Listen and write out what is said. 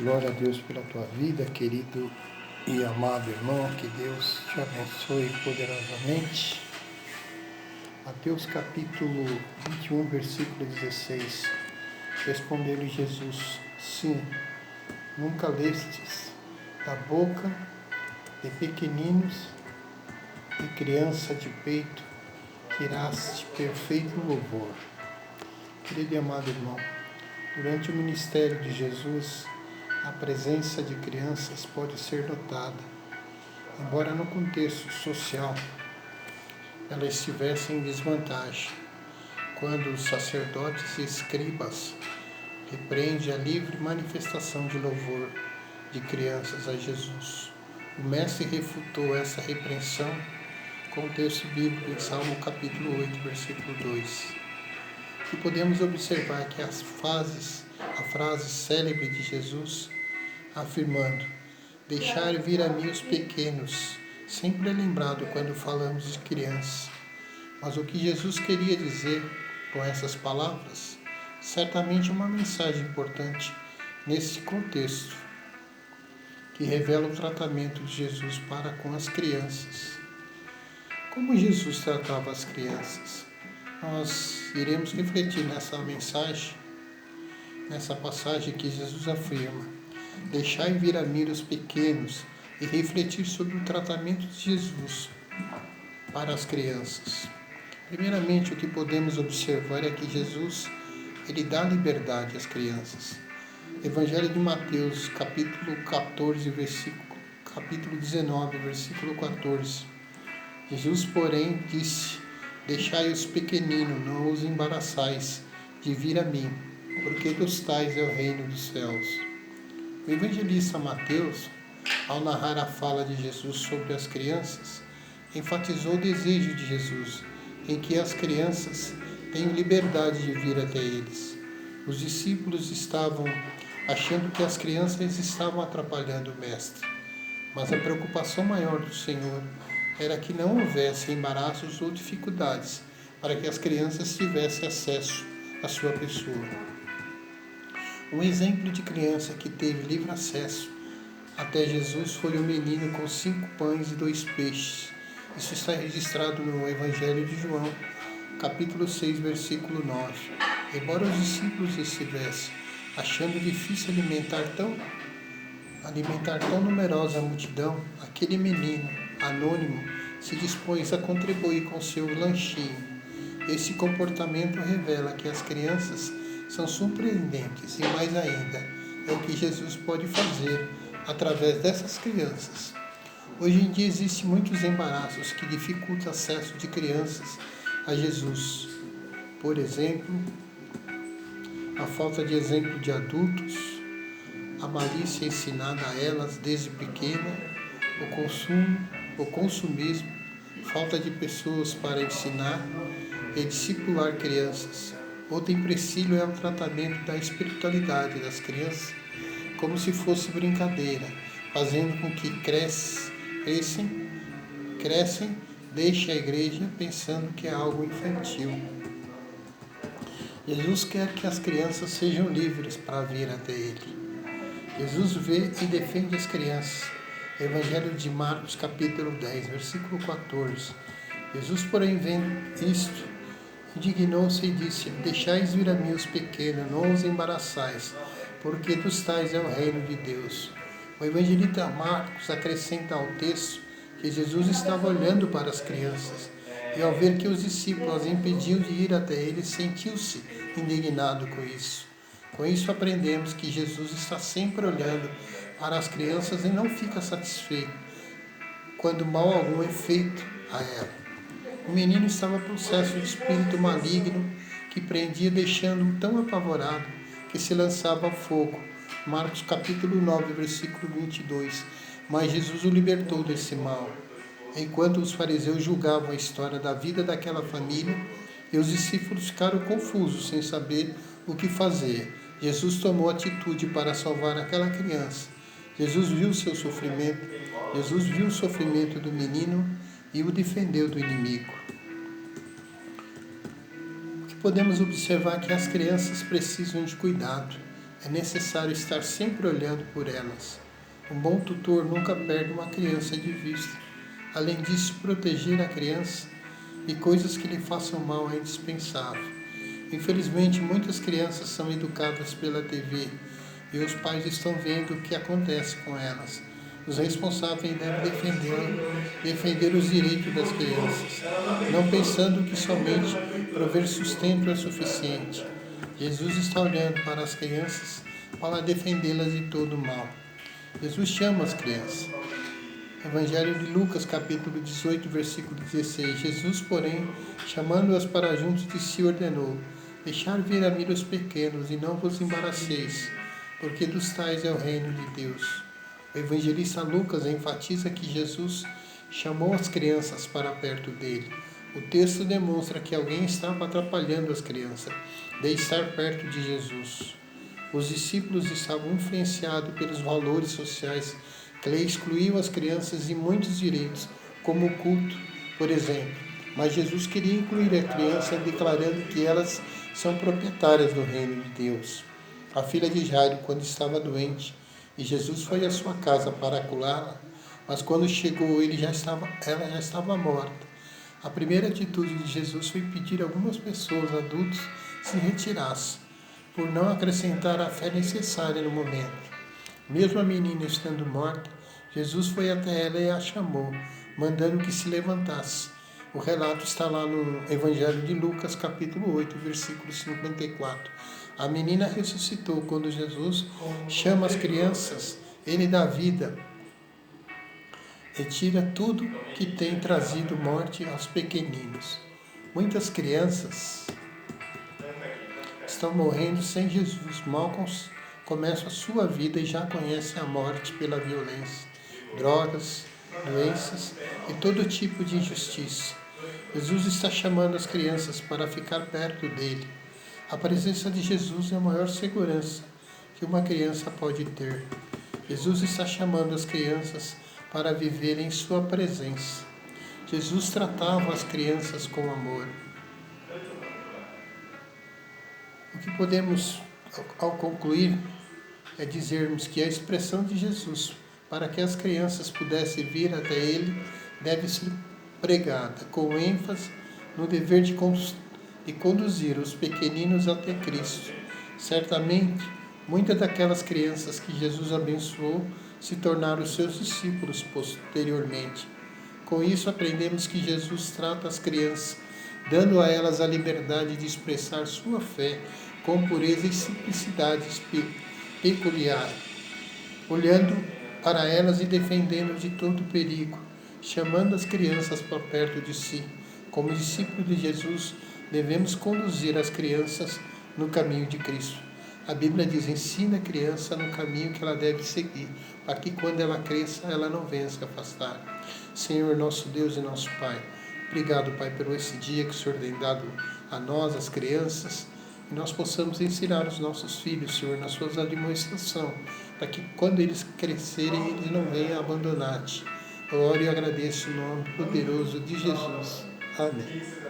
Glória a Deus pela tua vida, querido e amado irmão, que Deus te abençoe poderosamente. Mateus capítulo 21, versículo 16. Respondeu-lhe Jesus: Sim, nunca lestes da boca de pequeninos e criança de peito tiraste perfeito louvor. Querido e amado irmão, durante o ministério de Jesus, a presença de crianças pode ser notada, embora no contexto social ela estivesse em desvantagem, quando os sacerdotes e escribas repreendem a livre manifestação de louvor de crianças a Jesus. O mestre refutou essa repreensão com o texto bíblico em Salmo capítulo 8, versículo 2. E podemos observar que a frase célebre de Jesus, afirmando: deixar vir a mim os pequenos, sempre é lembrado quando falamos de crianças. Mas o que Jesus queria dizer com essas palavras, certamente uma mensagem importante nesse contexto, que revela o tratamento de Jesus para com as crianças. Como Jesus tratava as crianças? Nós iremos refletir nessa mensagem, nessa passagem que Jesus afirma: deixai vir a mim os pequenos, e refletir sobre o tratamento de Jesus para as crianças. Primeiramente, o que podemos observar é que Jesus, ele dá liberdade às crianças. Evangelho de Mateus, capítulo 19, versículo 14. Jesus, porém, disse: deixai os pequeninos, não os embaraçais de vir a mim, porque dos tais é o reino dos céus. O evangelista Mateus, ao narrar a fala de Jesus sobre as crianças, enfatizou o desejo de Jesus em que as crianças tenham liberdade de vir até eles. Os discípulos estavam achando que as crianças estavam atrapalhando o Mestre, mas a preocupação maior do Senhor era que não houvesse embaraços ou dificuldades para que as crianças tivessem acesso à sua pessoa. Um exemplo de criança que teve livre acesso até Jesus foi o menino com 5 pães e 2 peixes. Isso está registrado no Evangelho de João, capítulo 6, versículo 9. Embora os discípulos estivessem achando difícil alimentar tão numerosa multidão, aquele menino anônimo se dispôs a contribuir com seu lanchinho. Esse comportamento revela que as crianças são surpreendentes e, mais ainda, é o que Jesus pode fazer através dessas crianças. Hoje em dia existem muitos embaraços que dificultam o acesso de crianças a Jesus. Por exemplo, a falta de exemplo de adultos, a malícia ensinada a elas desde pequena, o consumismo, falta de pessoas para ensinar e discipular crianças. Outro empecilho é o tratamento da espiritualidade das crianças como se fosse brincadeira, fazendo com que crescem, deixem a igreja pensando que é algo infantil. Jesus quer que as crianças sejam livres para vir até Ele. Jesus vê e defende as crianças. Evangelho de Marcos, capítulo 10, versículo 14. Jesus, porém, vendo isto, indignou-se e disse: deixais vir a mim os pequenos, não os embaraçais, porque dos tais é o reino de Deus. O evangelista Marcos acrescenta ao texto que Jesus estava olhando para as crianças e, ao ver que os discípulos as impediam de ir até ele, sentiu-se indignado com isso. Com isso aprendemos que Jesus está sempre olhando para as crianças e não fica satisfeito quando mal algum é feito a ela. O menino estava possesso de espírito maligno que prendia, deixando-o tão apavorado que se lançava ao fogo. Marcos capítulo 9, versículo 22. Mas Jesus o libertou desse mal. Enquanto os fariseus julgavam a história da vida daquela família, e os discípulos ficaram confusos, sem saber o que fazer, Jesus tomou atitude para salvar aquela criança. Jesus viu o sofrimento do menino e o defendeu do inimigo. Podemos observar que as crianças precisam de cuidado, É necessário estar sempre olhando por elas. Um bom tutor nunca perde uma criança de vista. Além disso, proteger a criança e coisas que lhe façam mal é indispensável. Infelizmente, muitas crianças são educadas pela TV e os pais estão vendo o que acontece com elas. Os responsáveis devem defender os direitos das crianças, não pensando que somente prover sustento é suficiente. Jesus está olhando para as crianças para defendê-las de todo o mal. Jesus chama as crianças. Evangelho de Lucas, capítulo 18, versículo 16. Jesus, porém, chamando-as para junto de si, ordenou: deixar vir a mim os pequenos, e não vos embaraceis, porque dos tais é o reino de Deus. O evangelista Lucas enfatiza que Jesus chamou as crianças para perto dele. O texto demonstra que alguém estava atrapalhando as crianças de estar perto de Jesus. Os discípulos estavam influenciados pelos valores sociais que lhe excluíam as crianças de muitos direitos, como o culto, por exemplo. Mas Jesus queria incluir a criança, declarando que elas são proprietárias do reino de Deus. A filha de Jairo, quando estava doente, e Jesus foi à sua casa para curá-la, mas quando chegou ela já estava morta. A primeira atitude de Jesus foi pedir a algumas pessoas adultas se retirassem, por não acrescentar a fé necessária no momento. Mesmo a menina estando morta, Jesus foi até ela e a chamou, mandando que se levantasse. O relato está lá no Evangelho de Lucas, capítulo 8, versículo 54. A menina ressuscitou quando Jesus chama as crianças, ele dá vida e tira tudo que tem trazido morte aos pequeninos. Muitas crianças estão morrendo sem Jesus. Mal começam a sua vida e já conhecem a morte pela violência, drogas, doenças e todo tipo de injustiça. Jesus está chamando as crianças para ficar perto dele. A presença de Jesus é a maior segurança que uma criança pode ter. Jesus está chamando as crianças para viver em sua presença. Jesus tratava as crianças com amor. O que podemos, ao concluir, é dizermos que a expressão de Jesus para que as crianças pudessem vir até ele deve ser pregada com ênfase no dever de conduzir os pequeninos até Cristo. Certamente, muitas daquelas crianças que Jesus abençoou se tornaram seus discípulos posteriormente. Com isso, aprendemos que Jesus trata as crianças, dando a elas a liberdade de expressar sua fé com pureza e simplicidade peculiar, olhando para elas e defendendo de todo perigo, chamando as crianças para perto de si. Como discípulos de Jesus, devemos conduzir as crianças no caminho de Cristo. A Bíblia diz: ensina a criança no caminho que ela deve seguir, para que quando ela cresça, ela não venha se afastar. Senhor, nosso Deus e nosso Pai, obrigado, Pai, por esse dia que o Senhor tem dado a nós, as crianças, e nós possamos ensinar os nossos filhos, Senhor, nas suas admoestações, para que quando eles crescerem, eles não venham abandonar-te. Eu oro e agradeço o nome poderoso de Jesus. Amém.